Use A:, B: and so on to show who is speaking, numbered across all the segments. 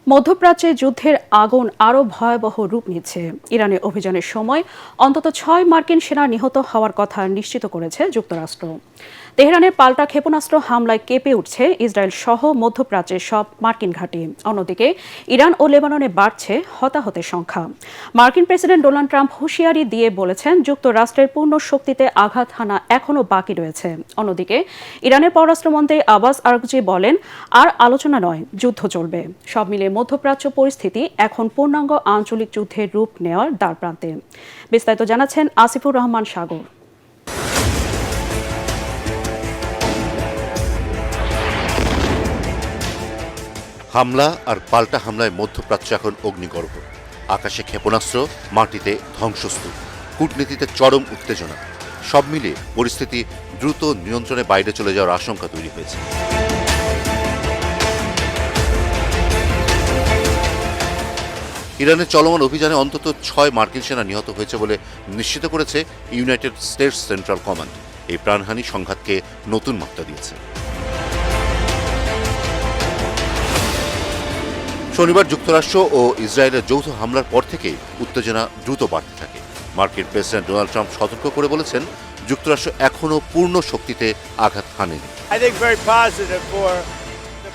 A: মধ্যপ্রাচ্যে যুদ্ধের আগুন আরও ভয়াবহ রূপ নিচ্ছে। ইরানের অভিযানের সময় অন্তত 6 মার্কিন সেনা নিহত হওয়ার কথা নিশ্চিত করেছে যুক্তরাষ্ট্র। তেহরানের পাল্টা ক্ষেপণাস্ত্র হামলায় কেঁপে উঠছে ইসরায়েল সহ মধ্যপ্রাচ্যের সব মার্কিন ঘাঁটি। অন্যদিকে ইরান ও লেবাননে বাড়ছে হতাহতের সংখ্যা। মার্কিন প্রেসিডেন্ট ডোনাল্ড ট্রাম্প হুঁশিয়ারি দিয়ে বলেছেন, যুক্তরাষ্ট্রের পূর্ণ শক্তিতে আঘাত হানা এখনও বাকি রয়েছে। অন্যদিকে ইরানের পররাষ্ট্রমন্ত্রী আব্বাস আরাগচি বলেন, আর আলোচনা নয়, যুদ্ধ চলবে। সব মিলিয়ে মধ্যপ্রাচ্য পরিস্থিতি এখন পূর্ণাঙ্গ আঞ্চলিক যুদ্ধের রূপ নেওয়ার দ্বারপ্রান্তে। বিস্তারিত জানাচ্ছেন আসিফুর রহমান সাগর।
B: হামলা আর পাল্টা হামলায় মধ্যপ্রাচ্য এখন অগ্নিগর্ভ। আকাশে ক্ষেপণাস্ত্র, মাটিতে ধ্বংসস্তূপ, কূটনীতিতে চরম উত্তেজনা। সব মিলিয়ে পরিস্থিতি দ্রুত নিয়ন্ত্রণের বাইরে চলে যাওয়ার আশঙ্কা তৈরি হয়েছে। ইরানের চলমান অভিযানে অন্তত 6 মার্কিন সেনা নিহত হয়েছে বলে নিশ্চিত করেছে ইউনাইটেড স্টেটস সেন্ট্রাল কমান্ড। এই প্রাণহানি সংঘাতকে নতুন মাত্রা দিয়েছে। শনিবার যুক্তরাষ্ট্র ও ইসরায়েলের যৌথ হামলার পর থেকেই উত্তেজনা দ্রুত বাড়তে থাকে। মার্কিন প্রেসিডেন্ট ডোনাল্ড ট্রাম্প সতর্ক করে বলেছেন, যুক্তরাষ্ট্র এখনও পূর্ণ শক্তিতে আঘাত হানেনি।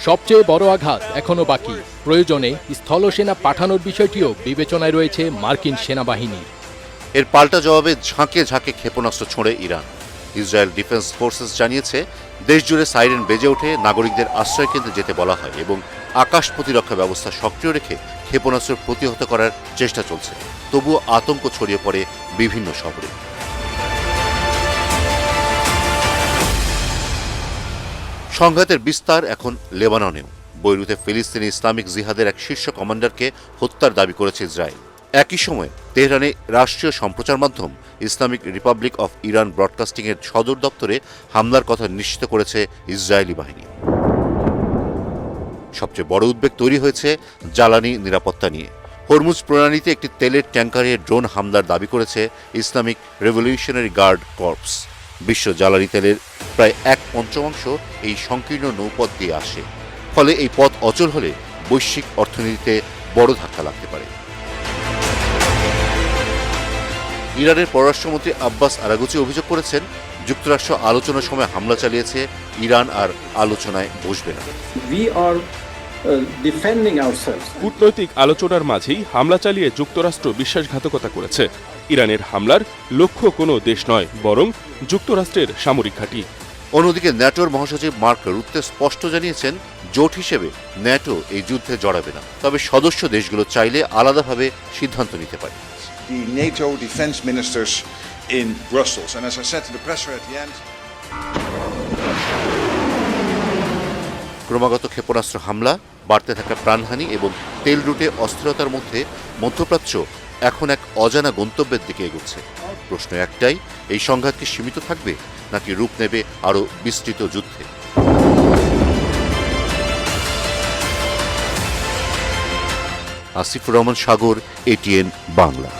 C: সবচেয়ে বড় আঘাত এখনো বাকি। প্রয়োজনে স্থলসেনা পাঠানোর বিষয়টিও বিবেচনায় রয়েছে মার্কিন সেনাবাহিনীর।
B: এর পাল্টা জবাবে ঝাঁকে ঝাঁকে ক্ষেপণাস্ত্র ছোঁড়ে ইরান। ইসরায়েল ডিফেন্স ফোর্সেস জানিয়েছে, দেশজুড়ে সাইরেন বেজে ওঠে, নাগরিকদের আশ্রয় কেন্দ্রে যেতে বলা হয় এবং আকাশ প্রতিরক্ষা ব্যবস্থা সক্রিয় রেখে ক্ষেপণাস্ত্র প্রতিহত করার চেষ্টা চলছে। তবুও আতঙ্ক ছড়িয়ে পড়ে বিভিন্ন শহরে। সংঘাতের বিস্তার এখন লেবাননেও। বৈরুতে ফিলিস্তিনি ইসলামিক জিহাদের এক শীর্ষ কমান্ডারকে হত্যার দাবি করেছে ইসরায়েল। একই সময়ে তেহরানে রাষ্ট্রীয় সম্প্রচার মাধ্যম ইসলামিক রিপাবলিক অফ ইরান ব্রডকাস্টিংয়ের সদর দপ্তরে হামলার কথা নিশ্চিত করেছে ইসরায়েলি বাহিনী। সবচেয়ে বড় উদ্বেগ তৈরি হয়েছে জ্বালানি নিরাপত্তা নিয়ে। হরমুজ প্রণালীতে একটি তেলের ট্যাঙ্কারে ড্রোন হামলার দাবি করেছে ইসলামিক রেভলিউশনারি গার্ড কর্পস। বিশ্ব জ্বালানি তেলের প্রায় 1/5 এই সংকীর্ণ নৌপথ দিয়ে আসে। ফলে এই পথ অচল হলে বৈশ্বিক অর্থনীতিতে বড় ধাক্কা লাগতে পারে। ইরানের পররাষ্ট্রমন্ত্রী আব্বাস আরাগচি অভিযোগ করেছেন, যুক্তরাষ্ট্র আলোচনার সময় হামলা চালিয়েছে, ইরান আর আলোচনায় বসবে না।
D: কূটনৈতিক আলোচনার মাঝেই হামলা চালিয়ে যুক্তরাষ্ট্র বিশ্বাসঘাতকতা করেছে। ইরানের হামলার লক্ষ্য কোনো দেশ নয়, বরং যুক্তরাষ্ট্রের সামরিক ঘাঁটি।
B: অন্যদিকে ন্যাটোর মহাসচিব মার্ক রুত্তে স্পষ্ট জানিয়েছেন, জোট হিসেবে ন্যাটো এই যুদ্ধে জড়াবে না, তবে সদস্য দেশগুলো চাইলে আলাদাভাবে সিদ্ধান্ত নিতে পারে।
E: The NATO defense ministers in Brussels, and as I said to the presser at the end,
B: ক্রমাগত ক্ষেপণাস্ত্র হামলা, বাড়তে থাকা প্রাণহানি এবং তেল রুটে অস্থিরতার মধ্যে মধ্যপ্রাচ্য এখন এক অজানা গন্তব্যের দিকে এগোচ্ছে। প্রশ্ন একটাই, এই সংঘাত কি সীমিত থাকবে নাকি রূপ নেবে আরও বিস্তৃত যুদ্ধে? আসিফুর রহমান সাগর, এটিএন বাংলা।